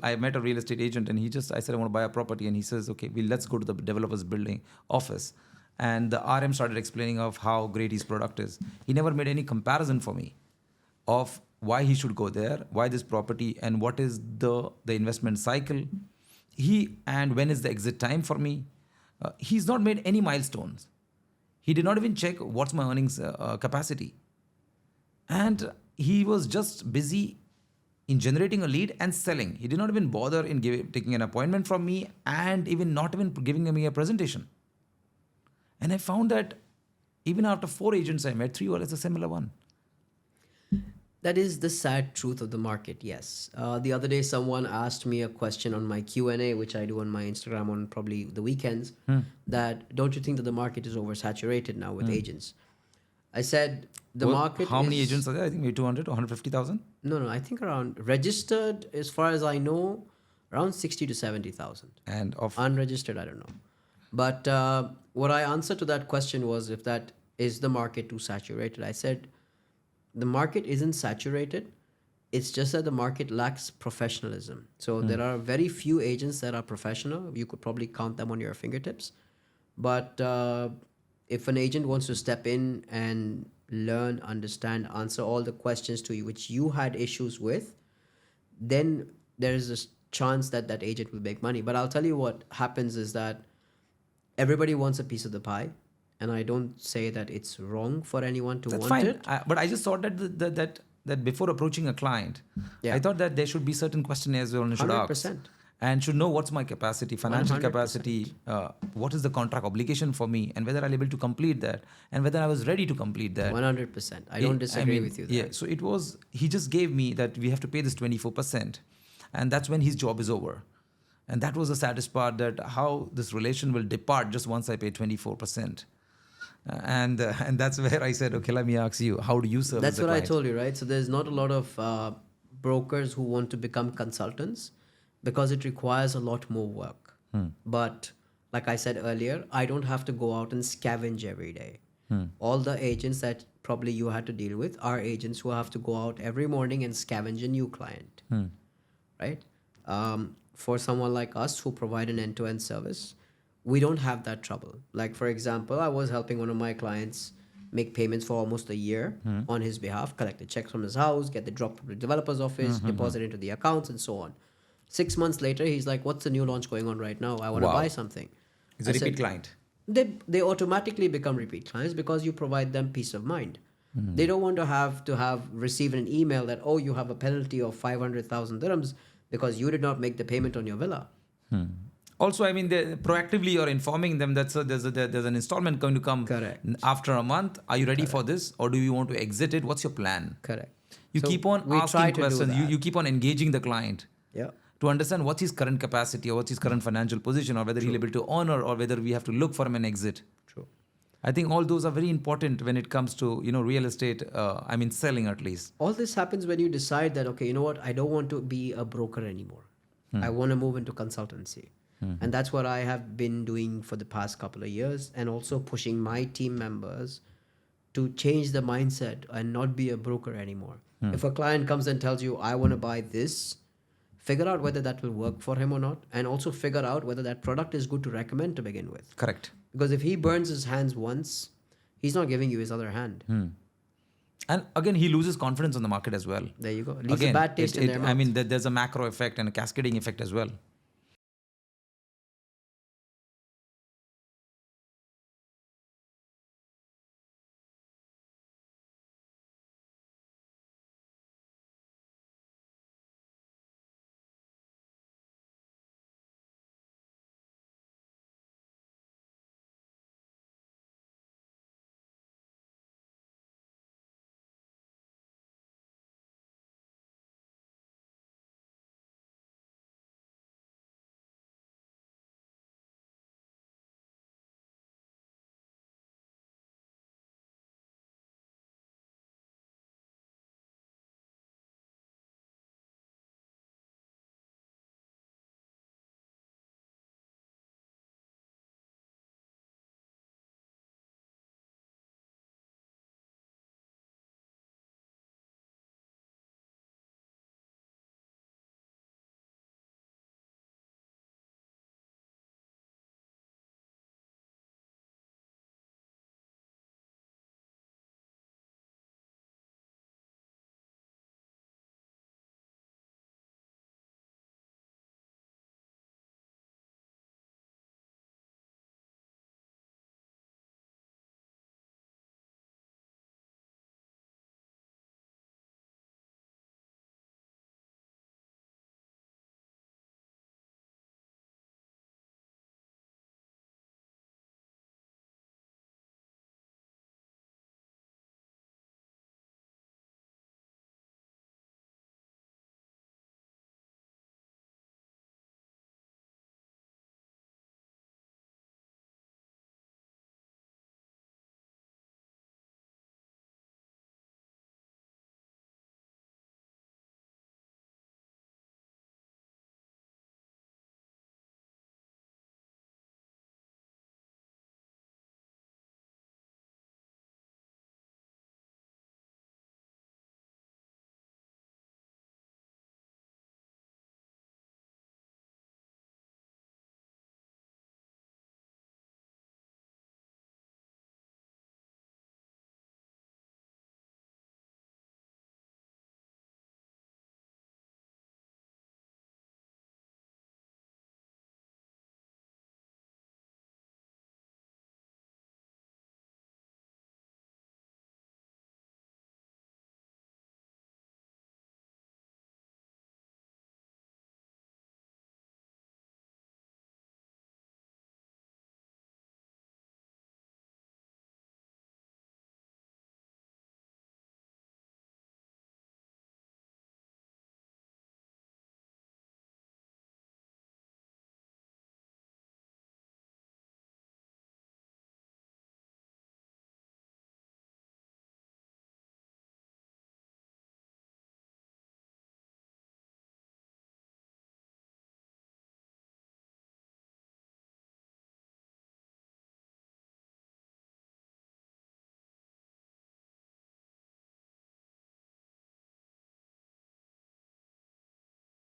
I met a real estate agent and I said, I want to buy a property. And he says, okay, let's go to the developer's building office. And the RM started explaining of how great his product is. He never made any comparison for me of why he should go there, why this property, and what is the investment cycle. And when is the exit time for me. He's not made any milestones. He did not even check what's my earnings capacity. And he was just busy in generating a lead and selling. He did not even bother in taking an appointment from me and not even giving me a presentation. And I found that even after 4 agents I met, 3 were a similar one. That is the sad truth of the market, yes. The other day, someone asked me a question on my Q&A, which I do on my Instagram on probably the weekends, that don't you think that the market is oversaturated now with agents? I said market How many agents are there? I think maybe 200 or 150,000? No, I think around registered, as far as I know, around 60 to 70,000. And of unregistered, I don't know. But what I answered to that question was, if that is the market too saturated, I said, the market isn't saturated. It's just that the market lacks professionalism. So there are very few agents that are professional. You could probably count them on your fingertips. But if an agent wants to step in and learn, understand, answer all the questions to you which you had issues with, then there is a chance that that agent will make money. But I'll tell you what happens is that everybody wants a piece of the pie. And I don't say that it's wrong for anyone to want it. But I just thought that before approaching a client, I thought that there should be certain questionnaires one should 100%. ask. And should know what's my capacity, financial 100%. capacity, what is the contract obligation for me, and whether I'll be able to complete that, and whether I was ready to complete that. 100%. I don't disagree with you there. Yeah, so he just gave me that we have to pay this 24%. And that's when his job is over. And that was the saddest part, that how this relation will depart just once I pay 24%. And that's where I said, okay, let me ask you, how do you serve? That's the what client? I told you, right? So there's not a lot of brokers who want to become consultants because it requires a lot more work. But like I said earlier, I don't have to go out and scavenge every day. All the agents that probably you had to deal with are agents who have to go out every morning and scavenge a new client, right? For someone like us who provide an end-to-end service, we don't have that trouble. Like, for example, I was helping one of my clients make payments for almost a year on his behalf, collect the checks from his house, get the drop from the developer's office, deposit into the accounts, and so on. 6 months later, he's like, what's the new launch going on right now? I want to buy something. He's a repeat client. They automatically become repeat clients because you provide them peace of mind. They don't want to have received an email that, oh, you have a penalty of 500,000 dirhams because you did not make the payment on your villa. Also, I mean, proactively you're informing them that there's an installment going to come after a month. Are you ready for this, or do you want to exit it? What's your plan? Correct. You keep on asking questions. You keep on engaging the client to understand what's his current capacity or what's his current financial position, or whether he'll be able to honor, or whether we have to look for him an exit. True. I think all those are very important when it comes to real estate. Selling at least. All this happens when you decide that, okay, you know what, I don't want to be a broker anymore. I want to move into consultancy. And that's what I have been doing for the past couple of years, and also pushing my team members to change the mindset and not be a broker anymore. If a client comes and tells you, I want to buy this, figure out whether that will work for him or not, and also figure out whether that product is good to recommend to begin with. Correct. Because if he burns his hands once, he's not giving you his other hand. And again, he loses confidence on the market as well. There you go. Leaves a bad taste in their mouth. I mean, there's a macro effect and a cascading effect as well.